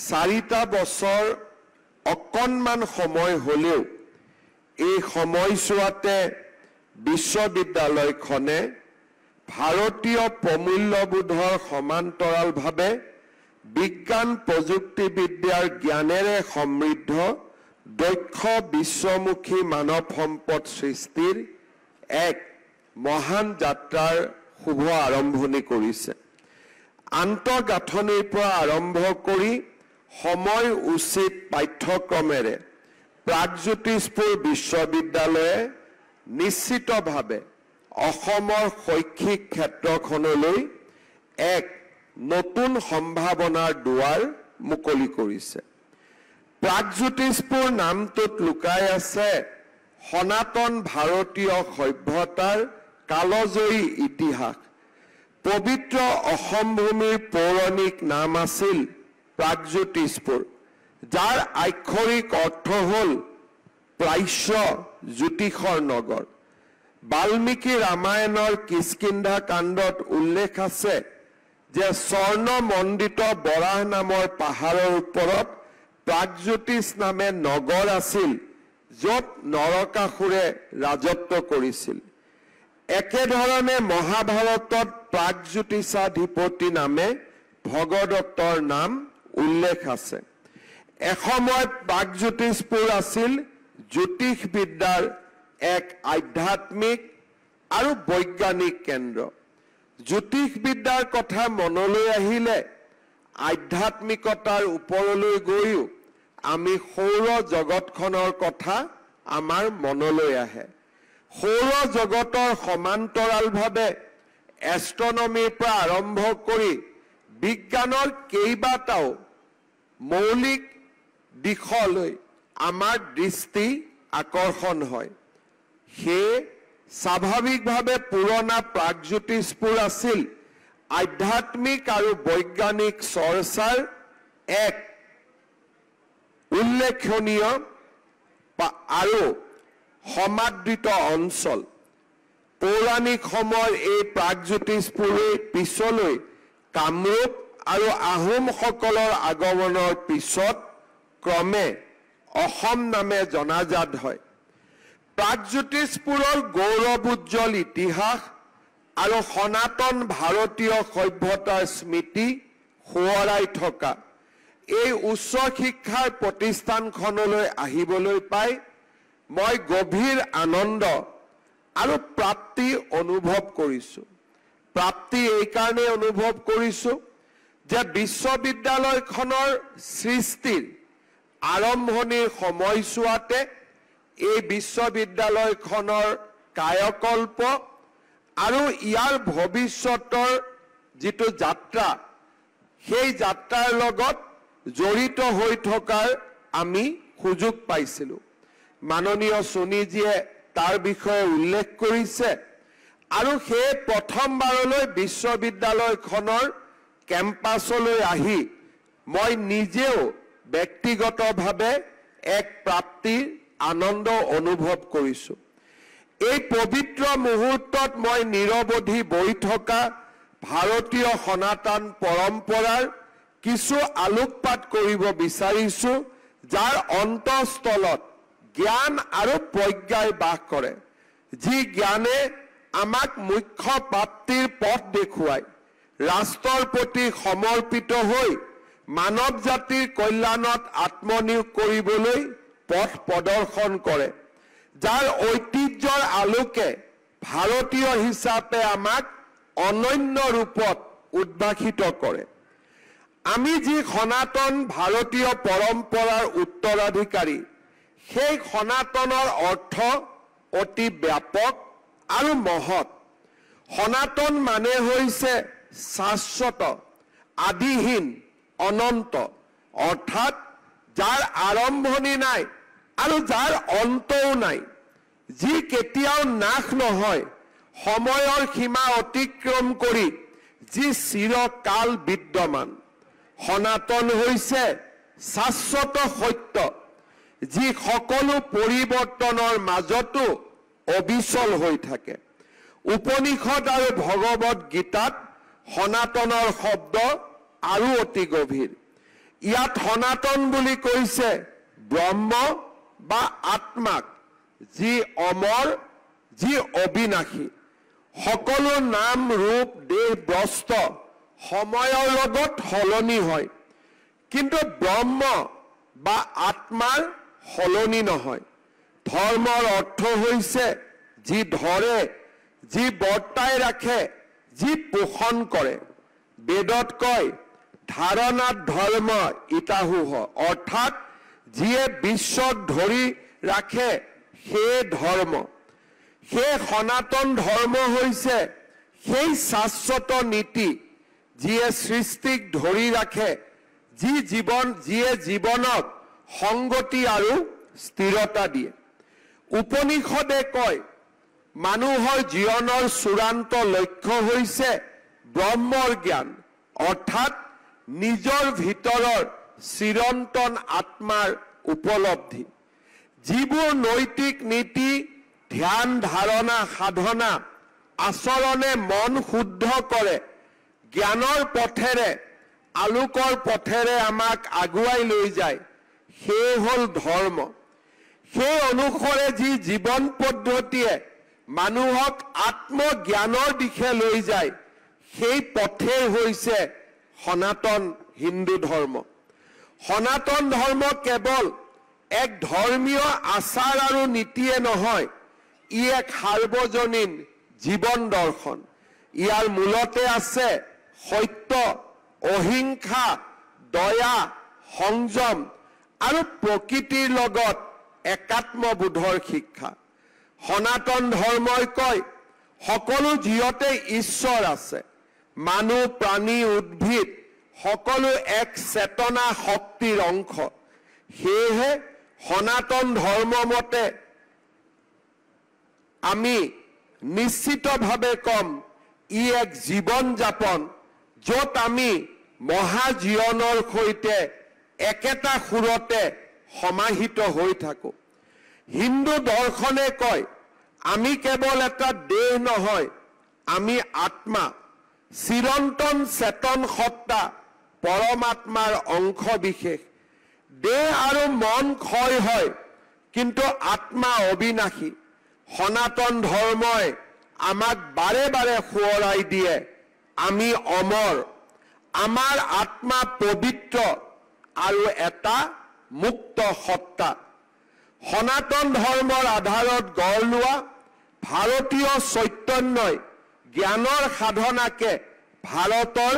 4টা বছৰ অকণমান সময় হলেও এই সময়ছোৱাতে বিশ্ববিদ্যালয়খনে ভাৰতীয় প্ৰমূল্যবোধৰ সমান্তৰালভাৱে বিজ্ঞান প্ৰযুক্তিবিদ্যাৰ জ্ঞানেৰে সমৃদ্ধ দক্ষ বিশ্বমুখী মানৱ সম্পদ সৃষ্টিৰ এক মহান যাত্ৰাৰ শুভ আৰম্ভণি কৰিছে। আন্তঃগাঁথনিৰ পৰা আৰম্ভ কৰি সময় উচিত পাঠ্যক্ৰমেৰে প্ৰাগজ্যোতিষপুৰ বিশ্ববিদ্যালয়ে নিশ্চিতভাৱে অসমৰ শৈক্ষিক ক্ষেত্ৰখনলৈ এক নতুন সম্ভাৱনাৰ দুৱাৰ মুকলি কৰিছে। প্ৰাগজ্যোতিষপুৰ নামটোত লুকাই আছে সনাতন ভাৰতীয় সভ্যতাৰ কালজয়ী ইতিহাস। পবিত্ৰ অসম ভূমিৰ পৌৰাণিক নাম আছিল প্ৰাগজ্যোতিষপুৰ, যাৰ আক্ষৰিক অৰ্থ হ'ল প্ৰাচ্য জ্যোতিষৰ নগৰ। বাল্মীকি ৰামায়ণৰ কিষ্কিন্ধা কাণ্ডত উল্লেখ আছে যে স্বৰ্ণমণ্ডিত বৰাহ নামৰ পাহাৰৰ ওপৰত প্ৰাগজ্যোতিষ নামে নগৰ আছিল, য'ত নৰকাসুৰে ৰাজত্ব কৰিছিল। একেধৰণে মহাভাৰতত প্ৰাগজ্যোতিষাধিপতি নামে ভগদত্তৰ নাম উল্লেখ আছে। এসময়ত প্ৰাগজ্যোতিষপুৰ আছিল জ্যোতিষবিদ্যাৰ এক আধ্যাত্মিক আৰু বৈজ্ঞানিক কেন্দ্ৰ। জ্যোতিষবিদ্যাৰ কথা মনলৈ আহিলে আধ্যাত্মিকতাৰ ওপৰলৈ গৈও আমি সৌৰ জগতখনৰ কথা আমাৰ মনলৈ আহে। সৌৰ জগতৰ সমান্তৰালভাৱে এষ্ট্ৰনমিৰ পৰা আৰম্ভ কৰি বিজ্ঞানৰ কেইবাটাও মৌলিক দিশলৈ আমাৰ দৃষ্টি আকৰ্ষণ হয়। সেয়ে স্বাভাৱিকভাৱে পুৰণা প্ৰাগজ্যোতিষপুৰ আছিল আধ্যাত্মিক আৰু বৈজ্ঞানিক চৰ্চাৰ এক উল্লেখনীয় আৰু সমাদৃত অঞ্চল। পৌৰাণিক সময়ৰ এই প্ৰাগজ্যোতিষপুৰে পিছলৈ কামৰূপ আৰু আহোমসকলৰ আগমনৰ পিছত ক্ৰমে অসম নামে জনাজাত হয়। প্ৰাগজ্যোতিষপুৰৰ গৌৰৱোজ্জ্বল ইতিহাস আৰু সনাতন ভাৰতীয় সভ্যতাৰ স্মৃতি সোঁৱৰাই থকা এই উচ্চ শিক্ষাৰ প্ৰতিষ্ঠানখনলৈ আহিবলৈ পাই মই গভীৰ আনন্দ আৰু প্ৰাপ্তি অনুভৱ কৰিছোঁ। প্ৰাপ্তি এইকাৰণে অনুভৱ কৰিছোঁ যে বিশ্ববিদ্যালয়খনৰ সৃষ্টিৰ আৰম্ভণিৰ সময়ছোৱাতে এই বিশ্ববিদ্যালয়খনৰ কায়কল্প আৰু ইয়াৰ ভৱিষ্যতৰ যিটো যাত্ৰা, সেই যাত্ৰাৰ লগত জড়িত হৈ থকাৰ আমি সুযোগ পাইছিলোঁ। মাননীয় সোণীজীয়ে তাৰ বিষয়ে উল্লেখ কৰিছে আৰু সেই প্ৰথমবাৰলৈ বিশ্ববিদ্যালয়খনৰ কেম্পাছলৈ আহি মই নিজেও ব্যক্তিগতভাৱে এক প্ৰাপ্তিৰ আনন্দ অনুভৱ কৰিছোঁ। এই পবিত্ৰ মুহূৰ্তত মই নিৰৱধি বৈ থকা ভাৰতীয় সনাতন পৰম্পৰাৰ কিছু আলোকপাত কৰিব বিচাৰিছোঁ, যাৰ অন্তঃস্থলত জ্ঞান আৰু প্ৰজ্ঞাই বাস কৰে, যি জ্ঞানে আমাক মুখ্য প্ৰাপ্তিৰ পথ দেখুৱায়, ৰাষ্ট্ৰৰ প্ৰতি সমৰ্পিত হৈ মানৱ জাতিৰ কল্যাণত আত্মনিয়োগ কৰিবলৈ পথ প্ৰদৰ্শন কৰে, যাৰ ঐতিহ্যৰ আলোকে ভাৰতীয় হিচাপে আমাক অনন্য ৰূপত উদ্ভাসিত কৰে। আমি যি সনাতন ভাৰতীয় পৰম্পৰাৰ উত্তৰাধিকাৰী, সেই সনাতনৰ অৰ্থ অতি ব্যাপক আৰু মহৎ। সনাতন মানে হৈছে শাশ্বত, আদিহীন, অনন্ত, অৰ্থাৎ যাৰ আৰম্ভণি নাই আৰু যাৰ অন্তও নাই, যি কেতিয়াও নাশ নহয়, সময়ৰ সীমা অতিক্ৰম কৰি যি চিৰকাল বিদ্যমান। সনাতন হৈছে শাশ্বত সত্য, যি সকলো পৰিৱৰ্তনৰ মাজতো অবিচল হৈ থাকে। উপনিষদ আৰু ভগৱত গীতাত সনাতনৰ শব্দ আৰু অতি গভীৰ। ইয়াত সনাতন বুলি কৈছে ব্ৰহ্ম বা আত্মাক, যি অমৰ, যি অবিনাশী। সকলো নাম ৰূপ দেহ বস্ত্ৰ সময়ৰ লগত সলনি হয়, কিন্তু ব্ৰহ্ম বা আত্মাৰ সলনি নহয়। ধৰ্মৰ অৰ্থ হৈছে যি ধৰে, যি বৰ্তাই ৰাখে, যি পোষণ কৰে। বেদত কয় ধাৰণাত ধৰ্ম ইতাহুহ, অৰ্থাৎ যিয়ে বিশ্বক ধৰি ৰাখে সেই ধৰ্ম। সেই সনাতন ধৰ্ম হৈছে সেই শাশ্বত নীতি যিয়ে সৃষ্টিক ধৰি ৰাখে, যিয়ে জীৱনক সংগতি আৰু স্থিৰতা দিয়ে। উপনিষদে কয় মানুহৰ জীৱনৰ চূড়ান্ত লক্ষ্য হৈছে ব্ৰহ্মৰ জ্ঞান, অৰ্থাৎ নিজৰ ভিতৰৰ চিৰন্তন আত্মাৰ উপলব্ধি। যিবোৰ নৈতিক নীতি, ধ্যান, ধাৰণা, সাধনা, আচৰণে মন শুদ্ধ কৰে, জ্ঞানৰ পথেৰে, আলোকৰ পথেৰে আমাক আগুৱাই লৈ যায়, সেই হ'ল ধৰ্ম। সেই অনুসৰে যি জীৱন পদ্ধতিয়ে মানুহক আত্মজ্ঞানৰ দিশে লৈ যায়, সেই পথেই হৈছে সনাতন হিন্দু ধৰ্ম। সনাতন ধৰ্ম কেৱল এক ধৰ্মীয় আচাৰ আৰু নীতিয়ে নহয়, ই এক সাৰ্বজনীন জীৱন দৰ্শন। ইয়াৰ মূলতে আছে সত্য, অহিংসা, দয়া, সংযম আৰু প্ৰকৃতিৰ লগত একাত্মবোধৰ শিক্ষা। সনাতন ধৰ্মই কয় সকলো জীৱতে ঈশ্বৰ আছে। মানুহ, প্ৰাণী, উদ্ভিদ সকলো এক চেতনা শক্তিৰ অংশ। সেয়েহে সনাতন ধৰ্ম মতে আমি নিশ্চিতভাৱে কম ই এক জীৱন যাপন য'ত আমি মহাজীৱনৰ সৈতে একেটা সুৰতে সমাহিত হৈ থাকো। হিন্দু দৰ্শনে কয় আমি কেৱল এটা দেহ নহয়, আমি আত্মা, চিৰন্তন চেতন সত্তা, পৰমাত্মাৰ অংশ বিশেষ। দেহ আৰু মন ক্ষয় হয়, কিন্তু আত্মা অবিনাশী। সনাতন ধৰ্মই আমাক বাৰে বাৰে সোঁৱৰাই দিয়ে আমি অমৰ, আমাৰ আত্মা পবিত্ৰ আৰু এটা মুক্ত সত্তা। সনাতন ধৰ্মৰ আধাৰত গঢ় লোৱা ভাৰতীয় চৈতন্যই জ্ঞানৰ সাধনাকে ভাৰতৰ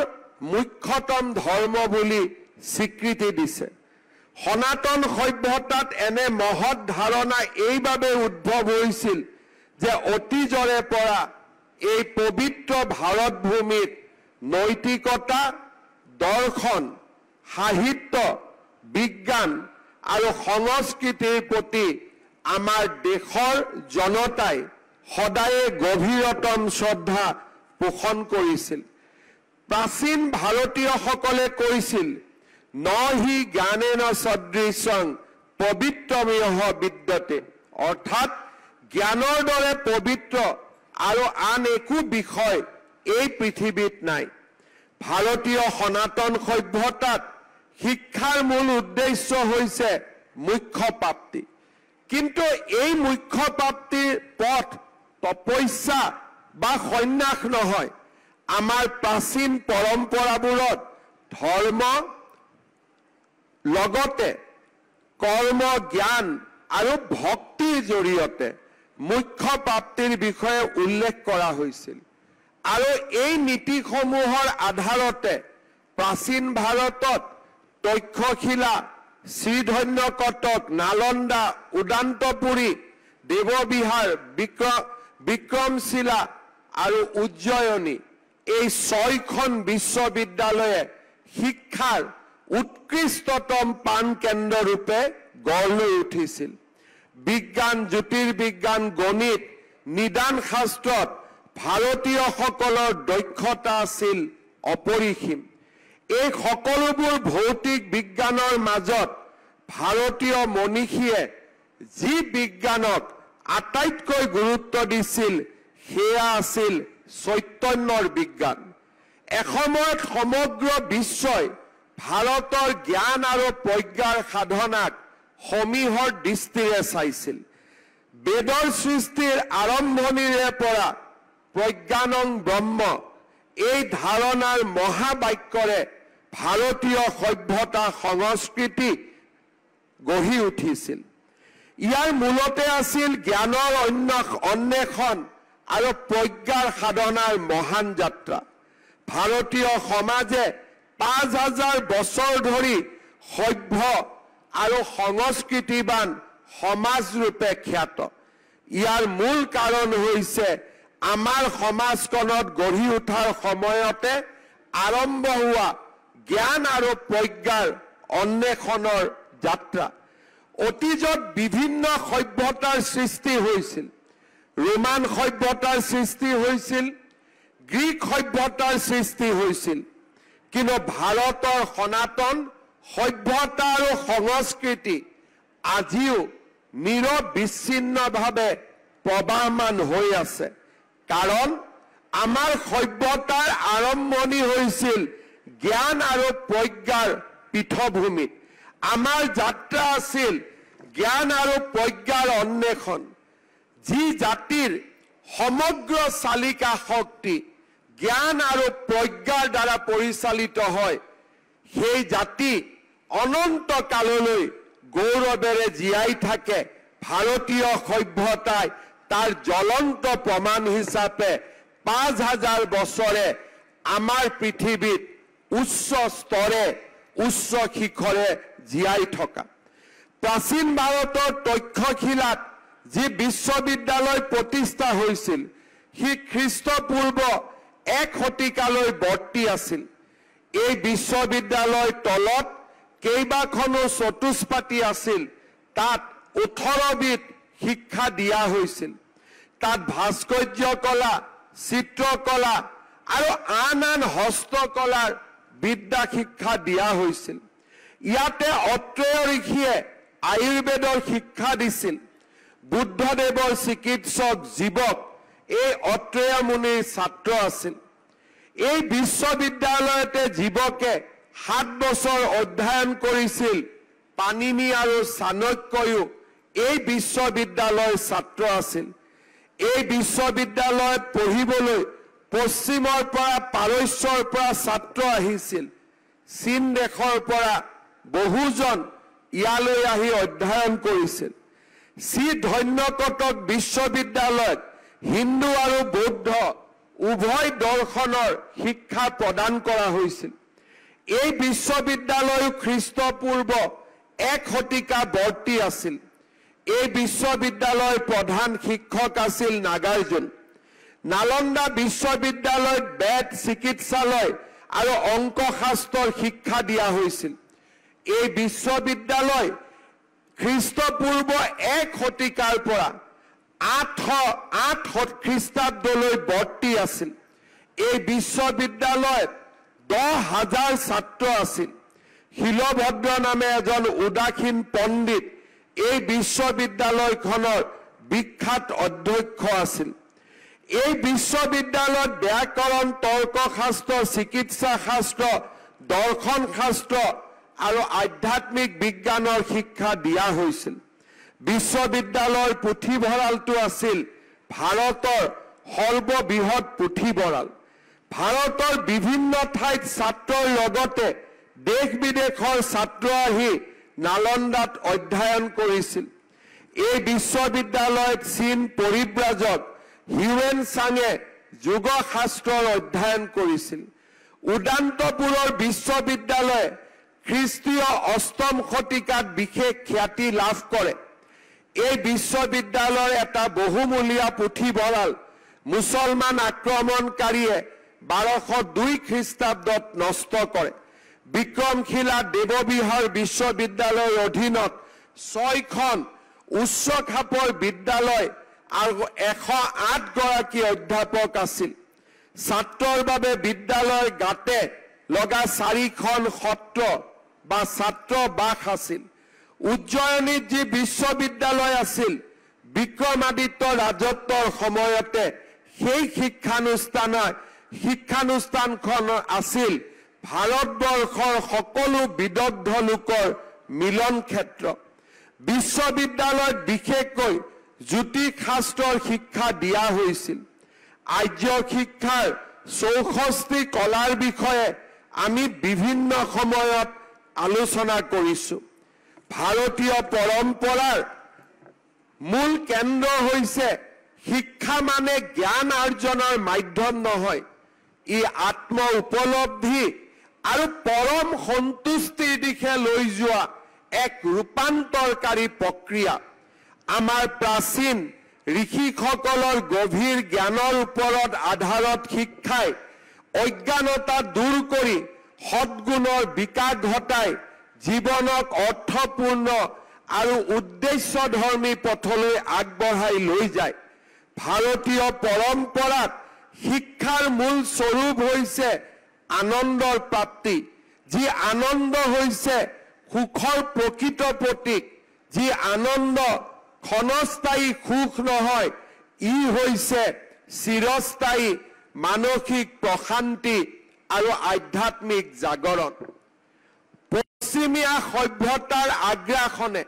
মুখ্যতম ধৰ্ম বুলি স্বীকৃতি দিছে। সনাতন সভ্যতাত এনে মহৎ ধাৰণা এইবাবে উদ্ভৱ হৈছিল যে অতীজৰে পৰা এই পবিত্ৰ ভাৰত ভূমিত নৈতিকতা, দৰ্শন, সাহিত্য, বিজ্ঞান আৰু সংস্কৃতিৰ প্ৰতি আমাৰ দেশৰ জনতাই সদায়ে গভীৰতম শ্ৰদ্ধা পোষণ কৰিছিল। প্ৰাচীন ভাৰতীয়সকলে কৈছিল ন হি জ্ঞানেন সদৃশং পবিত্ৰমেহ বিদ্যতে, অৰ্থাৎ জ্ঞানৰ দৰে পবিত্ৰ আৰু আন একো বিষয় এই পৃথিৱীত নাই। ভাৰতীয় সনাতন সভ্যতাত শিক্ষাৰ মূল উদ্দেশ্য হৈছে মুখ্য প্ৰাপ্তি। কিন্তু এই মুখ্য প্ৰাপ্তিৰ পথ তপস্যা বা সন্ন্যাস নহয়। আমাৰ প্ৰাচীন পৰম্পৰাবোৰত ধৰ্ম লগতে কৰ্ম, জ্ঞান আৰু ভক্তিৰ জৰিয়তে মুখ্য প্ৰাপ্তিৰ বিষয়ে উল্লেখ কৰা হৈছিল। আৰু এই নীতিসমূহৰ আধাৰতে প্ৰাচীন ভাৰতত তক্ষশিলা, শ্ৰীধন্য কটক, নালন্দা, উদান্তপুৰী, দেৱবিহাৰ, বিক্ৰমশিলা আৰু উজ্জয়িনী এই 6খন বিশ্ববিদ্যালয়ে শিক্ষাৰ উৎকৃষ্টতম প্ৰাণ কেন্দ্ৰ ৰূপে গঢ় লৈ উঠিছিল। বিজ্ঞান, জ্যোতিৰ্বিজ্ঞান, গণিত, নিদান শাস্ত্ৰত ভাৰতীয়সকলৰ দক্ষতা আছিল অপৰিসীম। এই সকলোবোৰ ভৌতিক বিজ্ঞানৰ মাজত ভাৰতীয় মনীষীয়ে যি বিজ্ঞানক আটাইতকৈ গুৰুত্ব দিছিল সেয়া আছিল চৈতন্যৰ বিজ্ঞান। এসময়ত সমগ্ৰ বিশ্বই ভাৰতৰ জ্ঞান আৰু প্ৰজ্ঞাৰ সাধনাক সমীহৰ দৃষ্টিৰে চাইছিল। বেদৰ সৃষ্টিৰ আৰম্ভণিৰে পৰা প্ৰজ্ঞানং ব্ৰহ্ম এই ধাৰণাৰ মহাবাক্যৰে ভাৰতীয় সভ্যতা সংস্কৃতি গঢ়ি উঠিছিল। ইয়াৰ মূলতে আছিল জ্ঞানৰ অন্বেষণ আৰু প্ৰজ্ঞাৰ সাধনাৰ মহান যাত্ৰা। ভাৰতীয় সমাজে ৫,০০০ বছৰ ধৰি সভ্য আৰু সংস্কৃতিবান সমাজৰূপে খ্যাত। ইয়াৰ মূল কাৰণ হৈছে আমাৰ সমাজখনত গঢ়ি উঠাৰ সময়তে আৰম্ভ হোৱা জ্ঞান আৰু প্ৰজ্ঞাৰ অন্বেষণৰ যাত্ৰা। অতীজত বিভিন্ন সভ্যতাৰ সৃষ্টি হৈছিল। ৰোমান সভ্যতাৰ সৃষ্টি হৈছিল, গ্ৰীক সভ্যতাৰ সৃষ্টি হৈছিল, কিন্তু ভাৰতৰ সনাতন সভ্যতা আৰু সংস্কৃতি আজিও নিৰবিচ্ছিন্নভাৱে প্ৰবাহমান হৈ আছে। কাৰণ আমাৰ সভ্যতাৰ আৰম্ভণি হৈছিল জ্ঞান আৰু প্ৰজ্ঞাৰ পীঠভূমিত। আমাৰ যাত্ৰা আছিল জ্ঞান আৰু প্ৰজ্ঞাৰ অন্বেষণ। যি জাতিৰ সমগ্ৰ চালিকা শক্তি জ্ঞান আৰু প্ৰজ্ঞাৰ দ্বাৰা পৰিচালিত হয়, সেই জাতি অনন্ত কাললৈ গৌৰৱেৰে জীয়াই থাকে। ভাৰতীয় সভ্যতাই তাৰ জ্বলন্ত প্ৰমাণ হিচাপে ৫,০০০ বছৰে আমাৰ পৃথিৱীত উচ্চ স্তৰে উচ্চ শিখৰে জীয়াই থকা। প্ৰাচীন ভাৰতৰ তক্ষশিলাত যি বিশ্ববিদ্যালয় প্ৰতিষ্ঠা হৈছিল, সি খ্ৰীষ্টপূৰ্ব ১ শতিকালৈ বৰ্তি আছিল। এই বিশ্ববিদ্যালয়ৰ তলত কেইবাখনো চতুষ্পাতি আছিল। তাত ১৮বিধ শিক্ষা দিয়া হৈছিল। তাত ভাস্কৰ্য কলা, চিত্ৰকলা আৰু আন আন হস্তকলাৰ বিদ্যা শিক্ষা দিয়া হৈছিল। ইয়াতে অত্ৰেয় ঋষিয়ে আয়ুৰ্বেদৰ শিক্ষা দিছিল। বুদ্ধদেৱৰ চিকিৎসক জীৱক এই অত্ৰেয় মুনিৰ ছাত্ৰ আছিল। এই বিশ্ববিদ্যালয়তে জীৱকে ৭ বছৰ অধ্যয়ন কৰিছিল। পাণিনি আৰু চাণক্যও এই বিশ্ববিদ্যালয়ৰ ছাত্ৰ আছিল। এই বিশ্ববিদ্যালয়ত পঢ়িবলৈ পশ্চিমৰ পৰা পাৰস্যৰ পৰা ছাত্ৰ আহিছিল। চীন দেশৰ পৰা বহুজন ইয়ালৈ আহি অধ্যয়ন কৰিছিল। শ্ৰী ধন্যকটক বিশ্ববিদ্যালয়ত হিন্দু আৰু বৌদ্ধ উভয় দৰ্শনৰ শিক্ষা প্ৰদান কৰা হৈছিল। এই বিশ্ববিদ্যালয় খ্ৰীষ্টপূৰ্ব ১ শতিকা বৰ্তি আছিল। এই বিশ্ববিদ্যালয়ৰ প্ৰধান শিক্ষক আছিল নাগাৰ্জুন। নালন্দা বিশ্ববিদ্যালয়ত বেদ, চিকিৎসালয় আৰু অংকশাস্ত্ৰৰ শিক্ষা দিয়া হৈছিল। এই বিশ্ববিদ্যালয় খ্ৰীষ্টপূৰ্ব ১ শতিকাৰ পৰা ৮০০ খ্ৰীষ্টাব্দলৈ বৰ্তি আছিল। এই বিশ্ববিদ্যালয়ত ১০,০০০ ছাত্ৰ আছিল। শিলভদ্ৰ নামে এজন উদাসীন পণ্ডিত এই বিশ্ববিদ্যালয়খনৰ বিখ্যাত অধ্যক্ষ আছিল। এই বিশ্ববিদ্যালয়ত ব্যাকৰণ, তৰ্কশাস্ত্ৰ, চিকিৎসা শাস্ত্ৰ, দৰ্শন শাস্ত্ৰ আৰু আধ্যাত্মিক বিজ্ঞানৰ শিক্ষা দিয়া হৈছিল। বিশ্ববিদ্যালয়ৰ পুথিভঁৰালটো আছিল ভাৰতৰ সৰ্ববৃহৎ পুথিভঁৰাল। ভাৰতৰ বিভিন্ন ঠাইত ছাত্ৰৰ লগতে দেশ বিদেশৰ ছাত্ৰ আহি নালন্দাত অধ্যয়ন কৰিছিল। এই বিশ্ববিদ্যালয়ত চীন পৰিব্ৰাজক হিউৱেন চাঙে যোগশাস্ত্ৰৰ অধ্যয়ন কৰিছিল। উদান্তপুৰৰ বিশ্ববিদ্যালয়ে খ্ৰীষ্টীয় ৮ম শতিকাত বিশেষ খ্যাতি লাভ কৰে। এই বিশ্ববিদ্যালয়ৰ এটা বহুমূলীয়া পুথিভঁৰাল মুছলমান আক্ৰমণকাৰীয়ে ১২০২ খ্ৰীষ্টাব্দত নষ্ট কৰে। বিক্ৰমশিলা দেৱবিহাৰ বিশ্ববিদ্যালয়ৰ অধীনত ৬খন উচ্চ খাপৰ বিদ্যালয় আৰু ১০৮ গৰাকী অধ্যাপক আছিল। ছাত্ৰৰ বাবে বিদ্যালয়ৰ গাতে লগা ৪খন সত্ৰ বা ছাত্ৰ বাস আছিল। উজ্জয়িনীত যি বিশ্ববিদ্যালয় আছিল, বিক্ৰমাদিত্য ৰাজত্বৰ সময়তে সেই শিক্ষানুষ্ঠানখন আছিল ভাৰতবৰ্ষৰ সকলো বিদগ্ধ লোকৰ মিলন ক্ষেত্ৰ। বিশ্ববিদ্যালয়ত বিশেষকৈ জ্যোতিষ শাস্ত্ৰৰ শিক্ষা দিয়া হৈছিল। আৰ্য শিক্ষাৰ 64 কলাৰ বিষয়ে আমি বিভিন্ন সময়ত আলোচনা কৰিছো। ভাৰতীয় পৰম্পৰাৰ মূল কেন্দ্ৰ হৈছে শিক্ষা মানে জ্ঞান আৰ্জনৰ মাধ্যম নহয়, ই আত্ম উপলব্ধি আৰু পৰম সন্তুষ্টিৰ দিশে লৈ যোৱা এক ৰূপান্তৰকাৰী প্ৰক্ৰিয়া। আমাৰ প্ৰাচীন ঋষিসকলৰ গভীৰ জ্ঞানৰ ওপৰত আধাৰত শিক্ষাই অজ্ঞানতা দূৰ কৰি সদ্গুণৰ বিকাশ ঘটাই জীৱনক অৰ্থপূৰ্ণ আৰু উদ্দেশ্যধৰ্মী পথলৈ আগবঢ়াই লৈ যায়। ভাৰতীয় পৰম্পৰাত শিক্ষাৰ মূল স্বৰূপ হৈছে আনন্দৰ প্ৰাপ্তি, যি আনন্দ হৈছে সুখৰ প্ৰকৃত প্ৰতীক, যি আনন্দ ক্ষণস্থায়ী সুখ নহয়, ই হৈছে চিৰস্থায়ী মানসিক প্ৰশান্তি আৰু আধ্যাত্মিক জাগৰণ। পশ্চিমীয়া সভ্যতাৰ আগ্ৰাসনে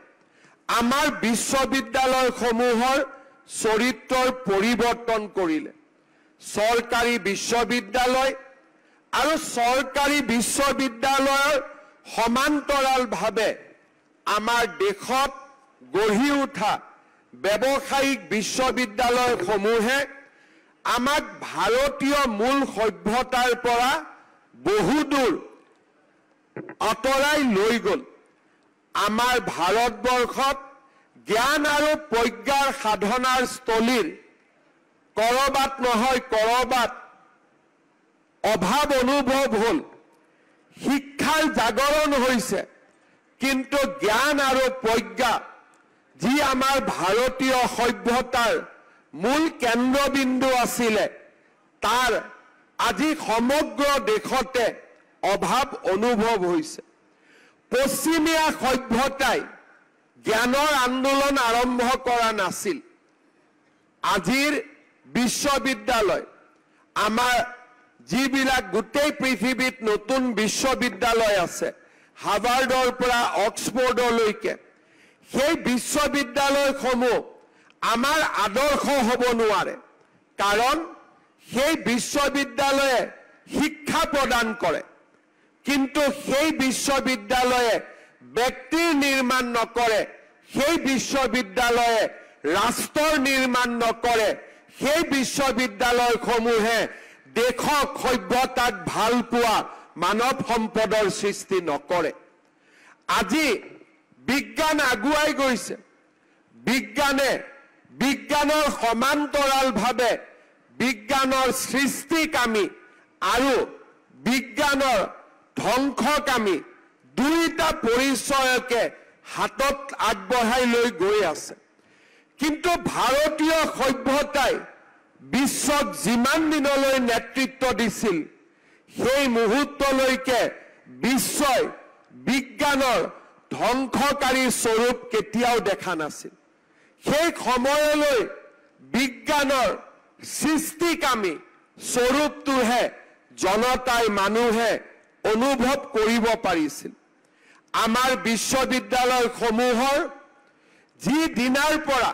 আমাৰ বিশ্ববিদ্যালয়সমূহৰ চৰিত্ৰৰ পৰিৱৰ্তন কৰিলে। চৰকাৰী বিশ্ববিদ্যালয় আৰু চৰকাৰী বিশ্ববিদ্যালয়ৰ সমান্তৰালভাৱে আমাৰ দেশত গঢ়ি উঠা ব্যৱসায়িক বিশ্ববিদ্যালয়সমূহে আমাক ভাৰতীয় মূল সভ্যতাৰ পৰা বহুদূৰ আঁতৰাই লৈ গ'ল। আমাৰ ভাৰতবৰ্ষত জ্ঞান আৰু প্ৰজ্ঞাৰ সাধনাৰ স্থলীৰ কৰবাত নহয় কৰবাত অভাৱ অনুভৱ হ'ল। শিক্ষাৰ জাগৰণ হৈছে, কিন্তু জ্ঞান আৰু প্ৰজ্ঞা, যি আমাৰ ভাৰতীয় সভ্যতাৰ মূল কেন্দ্ৰবিন্দু আছিলে, তাৰ আজি সমগ্ৰ দেশতে অভাৱ অনুভৱ হৈছে। পশ্চিমীয়া সভ্যতাই জ্ঞানৰ আন্দোলন আৰম্ভ কৰা নাছিল। আজিৰ বিশ্ববিদ্যালয়, আমাৰ যিবিলাক গোটেই পৃথিৱীত নতুন বিশ্ববিদ্যালয় আছে, হাৰ্ভাৰ্ডৰ পৰা অক্সফৰ্ডলৈকে, সেই বিশ্ববিদ্যালয়সমূহ আমাৰ আদৰ্শ হ'ব নোৱাৰে, কাৰণ সেই বিশ্ববিদ্যালয়ে শিক্ষা প্ৰদান কৰে, কিন্তু সেই বিশ্ববিদ্যালয়ে ব্যক্তিৰ নিৰ্মাণ নকৰে, সেই বিশ্ববিদ্যালয়ে ৰাষ্ট্ৰৰ নিৰ্মাণ নকৰে, সেই বিশ্ববিদ্যালয়সমূহে দেশক সভ্যতাক ভাল পোৱা মানৱ সম্পদৰ সৃষ্টি নকৰে। আজি বিজ্ঞান আগুৱাই গৈছে। বিজ্ঞানৰ সমান্তৰালভাৱে বিজ্ঞানৰ সৃষ্টিকামী আৰু বিজ্ঞানৰ ধ্বংসকামী দুইটা পৰিচয়কে হাতত আগবঢ়াই লৈ গৈ আছে। কিন্তু ভাৰতীয় সভ্যতাই বিশ্বক যিমান দিনলৈ নেতৃত্ব দিছিল, সেই মুহূৰ্তলৈকে বিশ্বই বিজ্ঞানৰ ধ্বংসকাৰী স্বৰূপ কেতিয়াও দেখা নাছিল। সেই সময়লৈ বিজ্ঞানৰ সৃষ্টিকামী স্বৰূপটোহে জনতাই, মানুহে অনুভৱ কৰিব পাৰিছিল। আমাৰ বিশ্ববিদ্যালয়সমূহৰ যি দিনাৰ পৰা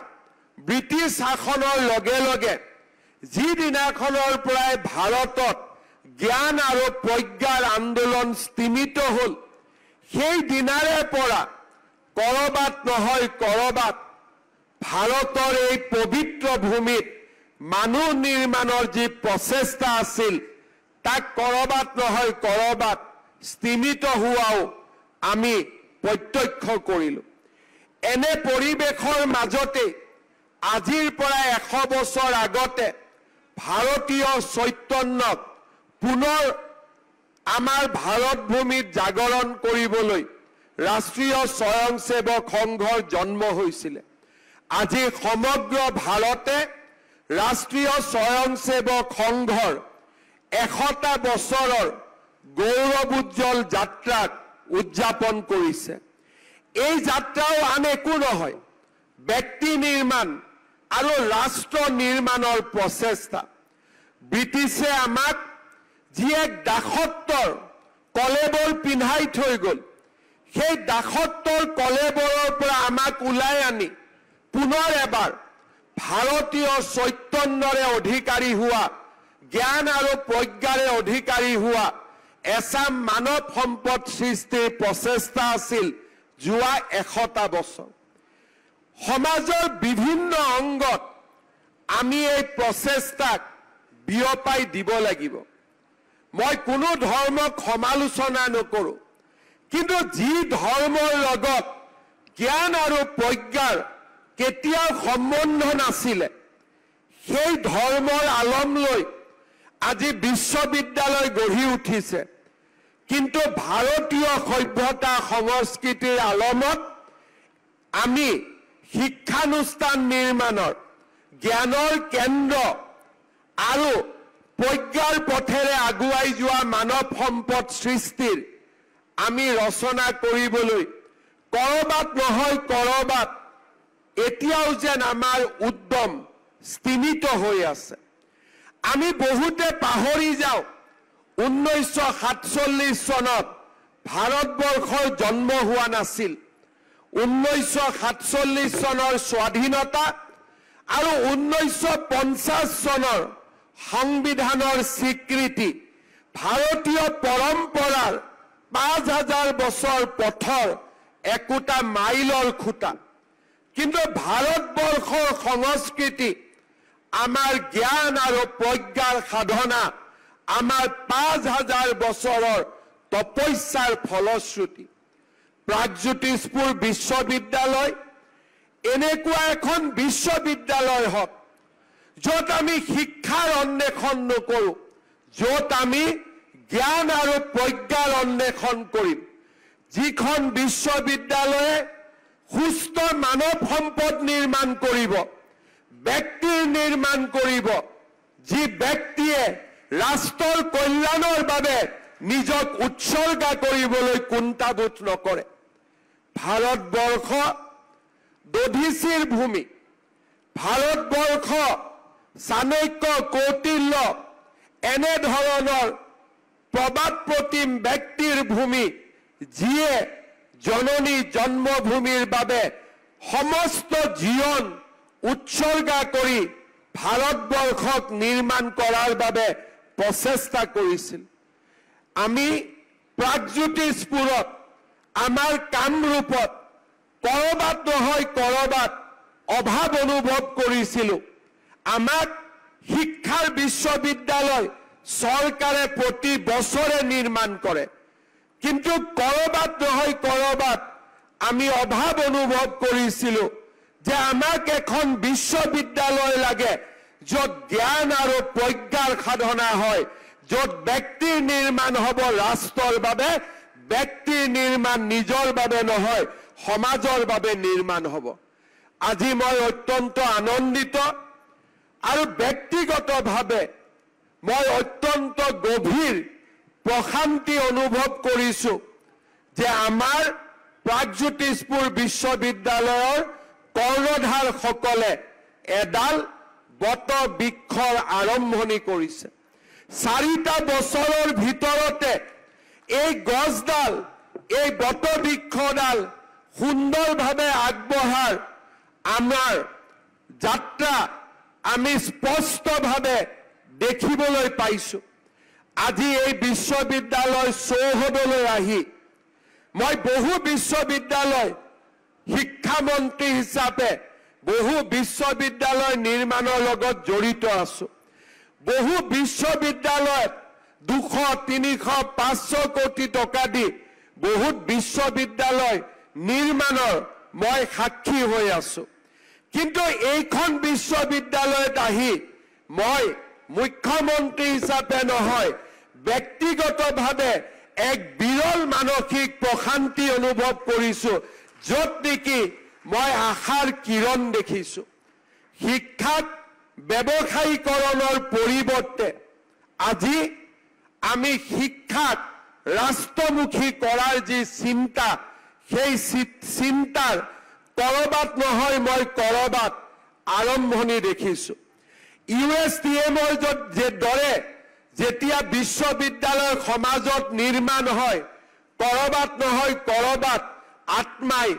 ব্ৰিটিছ শাসনৰ লগে লগে, যি দিনাখনৰ পৰাই ভাৰতত জ্ঞান আৰু প্ৰজ্ঞাৰ আন্দোলন স্তিমিত হ'ল, সেই দিনাৰে পৰা কৰবাত নহয় কৰবাত ভাৰতৰ এই পবিত্ৰ ভূমিত মানুহ নিৰ্মাণৰ যি প্ৰচেষ্টা আছিল, তাক কৰবাত নহয় কৰবাত স্তিমিত হোৱাও আমি প্ৰত্যক্ষ কৰিলোঁ। এনে পৰিৱেশৰ মাজতে আজিৰ পৰা 100 বছৰ আগতে ভাৰতীয় চৈতন্যক পুনৰ আমাৰ ভাৰত ভূমিত জাগৰণ কৰিবলৈ ৰাষ্ট্ৰীয় স্বয়ংসেৱক সংঘৰ জন্ম হৈছিলে। আজি সমগ্ৰ ভাৰতে ৰাষ্ট্ৰীয় স্বয়ংসেৱক সংঘৰ 100টা বছৰৰ গৌৰৱোজ্জ্বল যাত্ৰাক উদযাপন কৰিছে। এই যাত্ৰাও আন একো নহয়, ব্যক্তি নিৰ্মাণ আৰু ৰাষ্ট্ৰ নিৰ্মাণৰ প্ৰচেষ্টা। ব্ৰিটিছে আমাক যি এক দাসত্বৰ কলেবৰ পিন্ধাই থৈ গ'ল সেই দাসত্বৰ কলেবৰৰ পৰা আমাক ওলাই আনি পুনৰ এবাৰ ভাৰতীয় চৈতন্যৰে অধিকাৰী হোৱা জ্ঞান আৰু প্ৰজ্ঞাৰে অধিকাৰী হোৱা এছাম মানৱ সম্পদ সৃষ্টিৰ প্ৰচেষ্টা আছিল যোৱা 100টা বছৰ সমাজৰ বিভিন্ন অংগত আমি এই প্ৰচেষ্টাক বিয়পাই দিব লাগিব মই কোনো ধৰ্মক সমালোচনা নকৰোঁ কিন্তু যি ধৰ্মৰ লগত জ্ঞান আৰু প্ৰজ্ঞাৰ কেতিয়াও সম্বন্ধ নাছিলে সেই ধৰ্মৰ আলম লৈ আজি বিশ্ববিদ্যালয় গঢ়ি উঠিছে কিন্তু ভাৰতীয় সভ্যতা সংস্কৃতিৰ আলমত আমি শিক্ষানুষ্ঠান নিৰ্মাণৰ জ্ঞানৰ কেন্দ্ৰ আৰু প্ৰজ্ঞাৰ পথেৰে আগুৱাই যোৱা মানৱ সম্পদ সৃষ্টিৰ আমি ৰচনা কৰিবলৈ কৰবাত নহয় কৰবাত এতিয়াও যেন আমাৰ উদ্যম স্থিমিত হৈ আছে আমি বহুতে পাহৰি যাওঁ 1947 চনত ভাৰতবৰ্ষৰ জন্ম হোৱা নাছিল 1947 চনৰ স্বাধীনতা আৰু 1950 চনৰ সংবিধানৰ স্বীকৃতি ভাৰতীয় পৰম্পৰাৰ 5000 বছৰ পথৰ একোটা মাইলৰ খুঁটা কিন্তু ভাৰতবৰ্ষৰ সংস্কৃতি আমাৰ জ্ঞান আৰু প্ৰজ্ঞাৰ সাধনা আমাৰ 5000 বছৰৰ তপস্যাৰ ফলশ্ৰুতি প্ৰাগজ্যোতিষপুৰ বিশ্ববিদ্যালয় এনেকুৱা এখন বিশ্ববিদ্যালয় হওক য'ত আমি শিক্ষাৰ অন্বেষণ নকৰোঁ য'ত আমি জ্ঞান আৰু প্ৰজ্ঞাৰ অন্বেষণ কৰিম যিখন বিশ্ববিদ্যালয়ে সুস্থ মানৱ সম্পদ নিৰ্মাণ কৰিব ব্যক্তিৰ নিৰ্মাণ কৰিব যি ব্যক্তিয়ে ৰাষ্ট্ৰৰ কল্যাণৰ বাবে নিজক উৎসৰ্গা কৰিবলৈ কুণ্ঠাবোধ নকৰে ভাৰতবৰ্ষ দধিচিৰ ভূমি ভাৰতবৰ্ষ চাণক্য কৌটিল্য এনে ধৰণৰ প্ৰবাদ প্ৰতিম ব্যক্তিৰ ভূমি যিয়ে জননী জন্মভূমিৰ বাবে সমস্ত জীৱন উৎসৰ্গা কৰি ভাৰতবৰ্ষক নিৰ্মাণ কৰাৰ বাবে প্ৰচেষ্টা কৰিছিল আমি প্ৰাগজ্যোতিষপুৰত আমাৰ কামৰূপত কৰবাত নহয় কৰবাত অভাৱ অনুভৱ কৰিছিলোঁ আমাক শিক্ষাৰ বিশ্ববিদ্যালয় চৰকাৰে প্ৰতি বছৰে নিৰ্মাণ কৰে কিন্তু কৰবাত নহয় কৰবাত আমি অভাৱ অনুভৱ কৰিছিলোঁ যে আমাক এখন বিশ্ববিদ্যালয় লাগে য'ত জ্ঞান আৰু প্ৰজ্ঞাৰ সাধনা হয় য'ত ব্যক্তিৰ নিৰ্মাণ হ'ব ৰাষ্ট্ৰৰ বাবে ব্যক্তিৰ নিৰ্মাণ নিজৰ বাবে নহয় সমাজৰ বাবে নিৰ্মাণ হ'ব আজি মই অত্যন্ত আনন্দিত আৰু ব্যক্তিগতভাৱে মই অত্যন্ত গভীৰ প্ৰশান্তি অনুভৱ কৰিছোঁ যে আমাৰ প্ৰাগজ্যোতিষপুৰ বিশ্ববিদ্যালয়ৰ কৰ্ণধাৰসকলে এডাল বট বৃক্ষৰ আৰম্ভণি কৰিছে 4টা বছৰৰ ভিতৰতে এই গছডাল এই বট বৃক্ষডাল সুন্দৰভাৱে আগবঢ়াৰ আমাৰ যাত্ৰা আমি স্পষ্টভাৱে দেখিবলৈ পাইছোঁ আজি এই বিশ্ববিদ্যালয় চৌহদলৈ আহি মই বহু বিশ্ববিদ্যালয় শিক্ষামন্ত্ৰী হিচাপে বহু বিশ্ববিদ্যালয় নিৰ্মাণৰ লগত জড়িত আছোঁ বহু বিশ্ববিদ্যালয়ত 200, 300, 500 কোটি টকা দি বহুত বিশ্ববিদ্যালয় নিৰ্মাণৰ মই সাক্ষী হৈ আছোঁ কিন্তু এইখন বিশ্ববিদ্যালয়ত আহি মই মুখ্যমন্ত্ৰী হিচাপে নহয় ব্যক্তিগতভাৱে এক বিৰল মানসিক প্ৰশান্তি অনুভৱ কৰিছোঁ য'ত নেকি মই আশাৰ কিৰণ দেখিছোঁ শিক্ষাক ব্যৱসায়ীকৰণৰ পৰিৱৰ্তে আজি আমি শিক্ষাক ৰাষ্ট্ৰমুখী কৰাৰ যি চিন্তা সেই চিন্তাৰ কৰবাত নহয় মই কৰবাত আৰম্ভণি দেখিছোঁ USTMৰ দৰে যেতিয়া বিশ্ববিদ্যালয় সমাজত নিৰ্মাণ হয় কৰবাত নহয় কৰবাত আত্মাই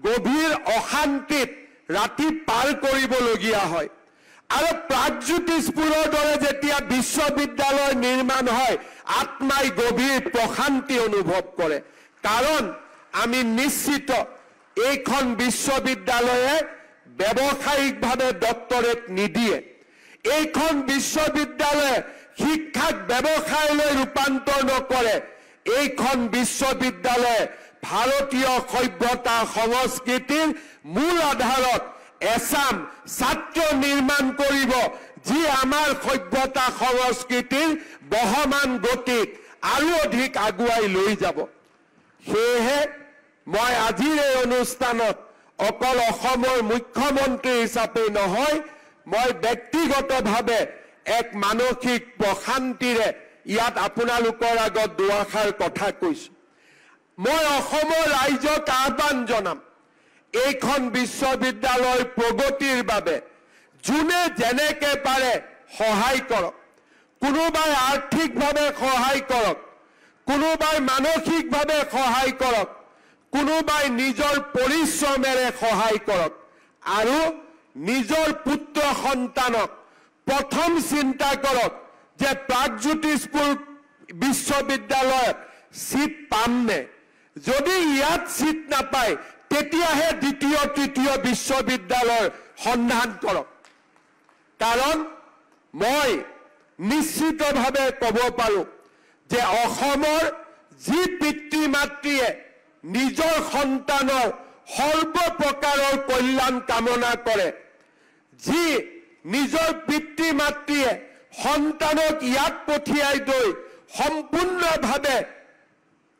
গভীৰ অশান্তিত ৰাতি পাৰ কৰিবলগীয়া হয় আৰু প্ৰাগজ্যোতিষপুৰৰ দৰে যেতিয়া বিশ্ববিদ্যালয় নিৰ্মাণ হয় আত্মাই গভীৰ প্ৰশান্তি অনুভৱ কৰে কাৰণ আমি নিশ্চিত এইখন বিশ্ববিদ্যালয়ে ব্যৱসায়িকভাৱে ডক্টৰেট নিদিয়ে এইখন বিশ্ববিদ্যালয়ে শিক্ষাক ব্যৱসায়লৈ ৰূপান্তৰ নকৰে এইখন বিশ্ববিদ্যালয়ে ভাৰতীয় সভ্যতা সংস্কৃতিৰ মূল আধাৰত এছাম ছাত্ৰ নিৰ্মাণ কৰিব যি আমাৰ সভ্যতা সংস্কৃতিৰ বহমান গতিক আৰু অধিক আগুৱাই লৈ যাব সেয়েহে মই আজিৰ এই অনুষ্ঠানত অকল অসমৰ মুখ্যমন্ত্ৰী হিচাপে নহয় মই ব্যক্তিগতভাৱে এক মানসিক প্ৰশান্তিৰে ইয়াত আপোনালোকৰ আগত দুআষাৰ কথা কৈছো মই অসমৰ ৰাইজক আহ্বান জনাম এইখন বিশ্ববিদ্যালয়ৰ প্ৰগতিৰ বাবে যোনে যেনেকে পাৰে সহায় কৰক কোনোবাই আৰ্থিকভাৱে সহায় কৰক কোনোবাই মানসিকভাৱে সহায় কৰক কোনোবাই নিজৰ পৰিশ্ৰমেৰে সহায় কৰক আৰু নিজৰ পুত্ৰ সন্তানক প্ৰথম চিন্তা কৰক যে প্ৰাগজ্যোতিষপুৰ বিশ্ববিদ্যালয়ত সিট পামনে যদি ইয়াত সিট নাপায় তেতিয়াহে দ্বিতীয় তৃতীয় বিশ্ববিদ্যালয়ৰ সন্ধান কৰক কাৰণ মই নিশ্চিতভাৱে ক'ব পাৰো যে অসমৰ যি পিতৃ মাতৃয়ে নিজৰ সন্তানৰ সৰ্বপ্ৰকাৰৰ কল্যাণ কামনা কৰে যি নিজৰ পিতৃ মাতৃয়ে সন্তানক ইয়াত পঠিয়াই গৈ সম্পূৰ্ণভাৱে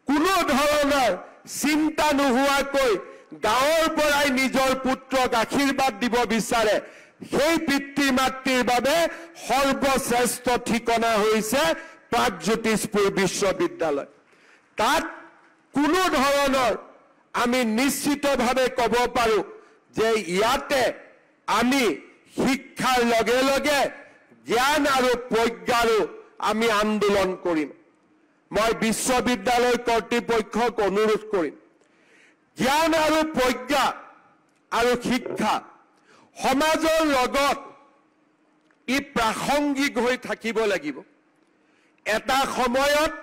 কোনো ধৰণৰ চিন্তা নোহোৱাকৈ গাঁৱৰ পৰাই নিজৰ পুত্ৰক আশীৰ্বাদ দিব বিচাৰে সেই পিতৃ মাতৃৰ বাবে সৰ্বশ্ৰেষ্ঠ ঠিকনা হৈছে প্ৰাগজ্যোতিষপুৰ বিশ্ববিদ্যালয় তাত কোনো ধৰণৰ আমি নিশ্চিতভাৱে ক'ব পাৰো যে ইয়াতে আমি শিক্ষাৰ লগে লগে জ্ঞান আৰু প্ৰজ্ঞাৰো আমি আন্দোলন কৰিম মই বিশ্ববিদ্যালয় কৰ্তৃপক্ষক অনুৰোধ কৰিম জ্ঞান আৰু প্ৰজ্ঞা আৰু শিক্ষা সমাজৰ লগত ই প্ৰাসংগিক হৈ থাকিব লাগিব এটা সময়ত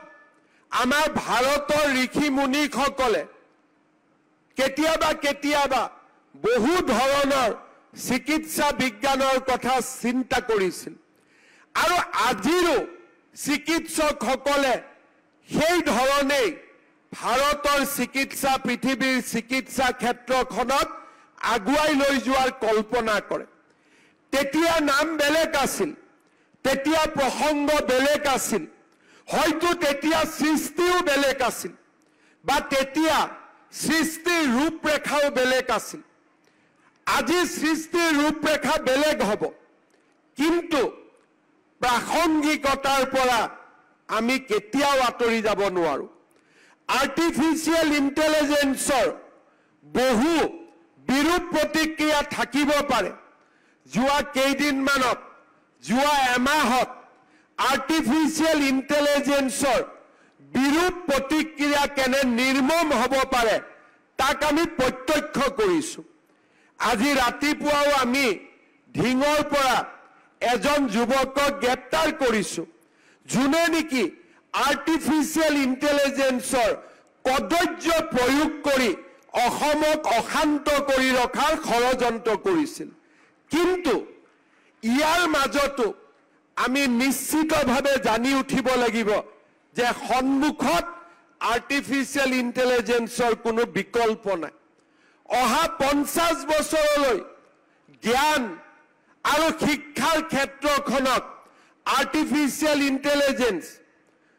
আমাৰ ভাৰতৰ ঋষি মুনিসকলে কেতিয়াবা বহু ধৰণৰ চিকিৎসা বিজ্ঞানৰ কথা চিন্তা কৰিছিল আৰু আজিৰো চিকিৎসকসকলে সেই ধৰণেই ভাৰতৰ চিকিৎসা পৃথিৱীৰ চিকিৎসা ক্ষেত্ৰখনত আগুৱাই লৈ যোৱাৰ কল্পনা কৰে তেতিয়া নাম বেলেগ আছিল তেতিয়া প্ৰসংগ বেলেগ আছিল হয়তো তেতিয়া সৃষ্টিও বেলেগ আছিল বা তেতিয়া সৃষ্টিৰ ৰূপৰেখাও বেলেগ আছিল আজি সৃষ্টিৰ ৰূপৰেখা বেলেগ হ'ব কিন্তু প্ৰাসংগিকতাৰ পৰা আমি কেতিয়াও আঁতৰি যাব নোৱাৰো আৰ্টিফিচিয়েল ইন্টেলিজেন্সৰ বহু বিৰূপ প্ৰতিক্ৰিয়া থাকিব পাৰে যোৱা কেইদিনমানত যোৱা এমাহত আৰ্টিফিচিয়েল ইন্টেলিজেন্সৰ বিৰূপ প্ৰতিক্ৰিয়া কেনে নিৰ্মম হ'ব পাৰে তাক আমি প্ৰত্যক্ষ কৰিছো আজি ৰাতিপুৱাও আমি ঢিঙৰ পৰা এজন যুৱকক গ্ৰেপ্তাৰ কৰিছো যোনে নেকি আৰ্টিফিচিয়েল ইন্টেলিজেন্সৰ কদৰ্য প্ৰয়োগ কৰি অসমক অশান্ত কৰি ৰখাৰ ষড়যন্ত্ৰ কৰিছিল কিন্তু ইয়াৰ মাজতো আমি নিশ্চিতভাৱে জানি উঠিব লাগিব যে সন্মুখত আৰ্টিফিচিয়েল ইন্টেলিজেন্সৰ কোনো বিকল্প নাই অহা 50 বছৰলৈ জ্ঞান আৰু শিক্ষাৰ ক্ষেত্ৰখনত artificial intelligence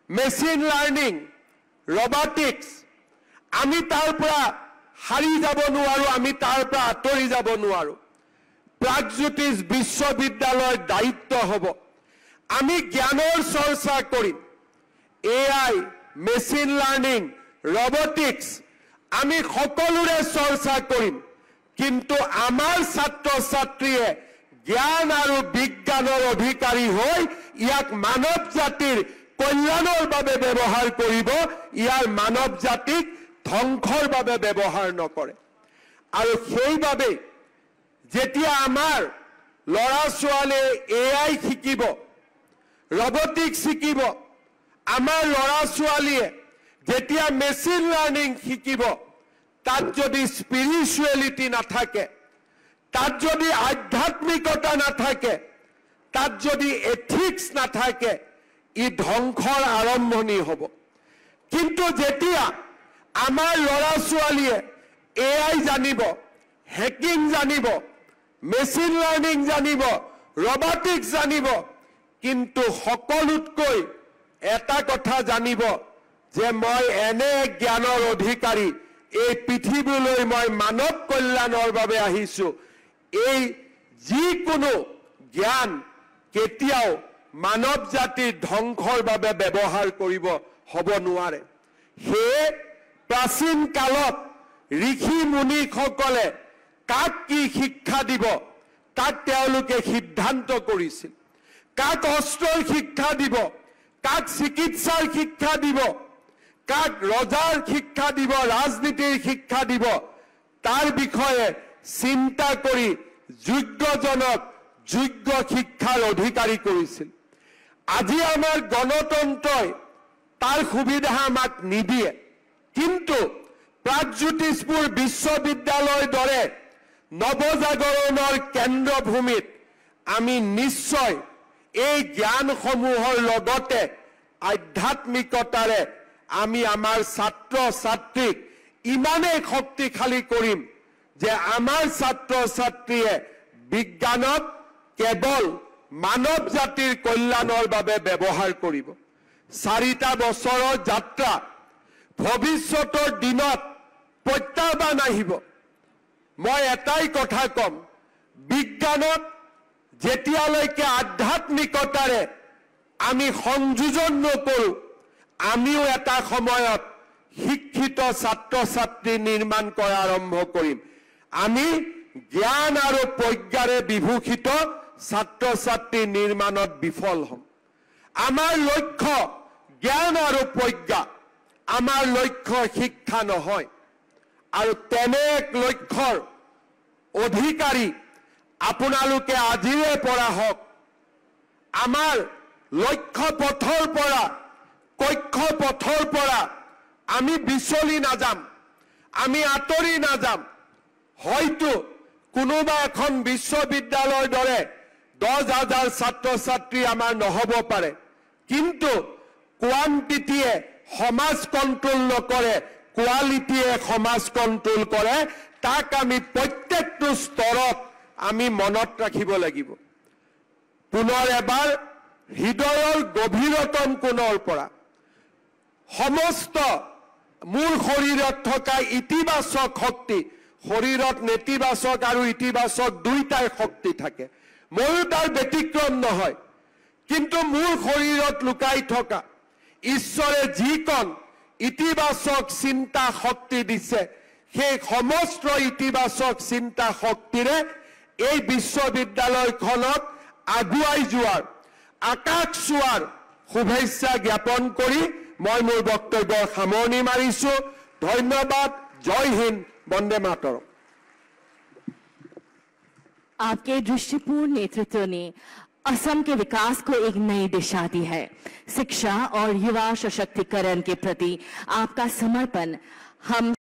machine learning robotics আমি তাৰ পৰা হাৰি যাব নোৱাৰো আমি তাৰ পৰা আঁতৰি যাব নোৱাৰো প্ৰাগজ্যোতিষ বিশ্ববিদ্যালয়ৰ দায়িত্ব হ'ব আমি জ্ঞানৰ চৰ্চা কৰিম AI মেচিন লাৰ্নিং ৰবটিক্স আমি সকলোৰে চৰ্চা কৰিম কিন্তু আমাৰ ছাত্ৰ ছাত্ৰীয়ে জ্ঞান আৰু বিজ্ঞানৰ অধিকাৰী হৈ ইয়াক মানৱ জাতিৰ কল্যাণৰ বাবে ব্যৱহাৰ কৰিব, ইয়াৰ মানৱ জাতিক ধ্বংসৰ বাবে ব্যৱহাৰ নকৰে। আৰু সেইবাবে যেতিয়া আমাৰ ল'ৰা ছোৱালীয়ে AI শিকিব, ৰবটিক্স শিকিব, আমাৰ ল'ৰা ছোৱালীয়ে যেতিয়া মেচিন লাৰ্নিং শিকিব, তাত যদি স্পিৰিচুৱেলিটি নাথাকে, তাত যদি আধ্যাত্মিকতা নাথাকে, তাত যদি এথিক্স নাথাকে, ই ধ্বংসৰ আৰম্ভণি হ'ব। কিন্তু যেতিয়া আমাৰ ল'ৰা ছোৱালীয়ে AI জানিব, হেকিং জানিব, মেচিন লাৰ্নিং জানিব, ৰবটিক্স জানিব, কিন্তু সকলোতকৈ এটা কথা জানিব যে মই এনে জ্ঞানৰ অধিকাৰী, এই পৃথিৱীলৈ মই মানৱ কল্যাণৰ বাবে আহিছোঁ, এই যিকোনো জ্ঞান কেতিয়াও মানৱ জাতিৰ ধ্বংসৰ বাবে ব্যৱহাৰ কৰিব হ'ব নোৱাৰে। সেয়ে প্ৰাচীন কালত ঋষি মুনিসকলে কাক কি শিক্ষা দিব তাক তেওঁলোকে সিদ্ধান্ত কৰিছিল। কাক অস্ত্ৰৰ শিক্ষা দিব, কাক চিকিৎসাৰ শিক্ষা দিব, কাক ৰজাৰ শিক্ষা দিব, ৰাজনীতিৰ শিক্ষা দিব, তাৰ বিষয়ে চিন্তা কৰি যোগ্যজনক যোগ্য শিক্ষাৰ অধিকাৰী কৰিছিল। আজি আমাৰ গণতন্ত্ৰই তাৰ সুবিধা আমাক নিদিয়ে, কিন্তু প্ৰাগজ্যোতিষপুৰ বিশ্ববিদ্যালয়ৰ দৰে নৱজাগৰণৰ কেন্দ্ৰভূমিত আমি নিশ্চয় এই জ্ঞানসমূহৰ লগতে আধ্যাত্মিকতাৰে আমি আমাৰ ছাত্ৰ ছাত্ৰীক ইমানেই শক্তিশালী কৰিম যে আমাৰ ছাত্ৰ ছাত্ৰীয়ে বিজ্ঞানক কেৱল মানৱ জাতিৰ কল্যাণৰ বাবে ব্যৱহাৰ কৰিব। 4টা বছৰৰ যাত্ৰা, ভৱিষ্যতৰ দিনত প্ৰত্যাহ্বান আহিব। মই এটাই কথা কম, বিজ্ঞানক যেতিয়ালৈকে আধ্যাত্মিকতাৰে আমি সংযোজন নকৰোঁ, আমিও এটা সময়ত শিক্ষিত ছাত্ৰ ছাত্ৰী নিৰ্মাণ কৰা আৰম্ভ কৰিম। আমি জ্ঞান আৰু প্ৰজ্ঞাৰে বিভূষিত ছাত্ৰ ছাত্ৰী নিৰ্মাণত বিফল হ'ম। আমাৰ লক্ষ্য জ্ঞান আৰু প্ৰজ্ঞা, আমাৰ লক্ষ্য শিক্ষা নহয়। আৰু তেনে এক লক্ষ্যৰ অধিকাৰী আপোনালোকে আজিৰে পৰা হওক। আমাৰ লক্ষ্য পথৰ পৰা, কক্ষ পথৰ পৰা আমি বিচলি নাযাম, আমি আঁতৰি নাযাম। হয়তো কোনোবা এখন বিশ্ববিদ্যালয়ৰ দৰে 10,000 ছাত্ৰ ছাত্ৰী আমাৰ নহ'ব পাৰে, কিন্তু কোৱান্টিটিয়ে সমাজ কণ্ট্ৰোল নকৰে, কোৱালিটিয়ে সমাজ কণ্ট্ৰোল কৰে। তাক আমি প্ৰত্যেকটো স্তৰত আমি মনত ৰাখিব লাগিব। পুনৰ এবাৰ হৃদয়ৰ গভীৰতম কোণৰ পৰা সমস্ত মোৰ শৰীৰত থকা ইতিবাচক শক্তি, শৰীৰত নেতিবাচক আৰু ইতিবাচক দুইটাই শক্তি থাকে, ময়ো তাৰ ব্যতিক্ৰম নহয়, কিন্তু মোৰ শৰীৰত লুকাই থকা ঈশ্বৰে যিকণ ইতিবাচক চিন্তা শক্তি দিছে, সেই সমস্ত ইতিবাচক চিন্তা শক্তিৰে এই বিশ্ববিদ্যালয়খনক আগুৱাই যোৱাৰ, আকাশ চোৱাৰ শুভেচ্ছা জ্ঞাপন কৰি মই মোৰ বক্তব্যৰ সামৰণি মাৰিছোঁ। ধন্যবাদ। জয় হিন্দ, বন্দে মাতৰম। आपके दृष्टिपूर्ण नेतृत्व ने असम के विकास को एक नई दिशा दी है। शिक्षा और युवा सशक्तिकरण के प्रति आपका समर्पण हम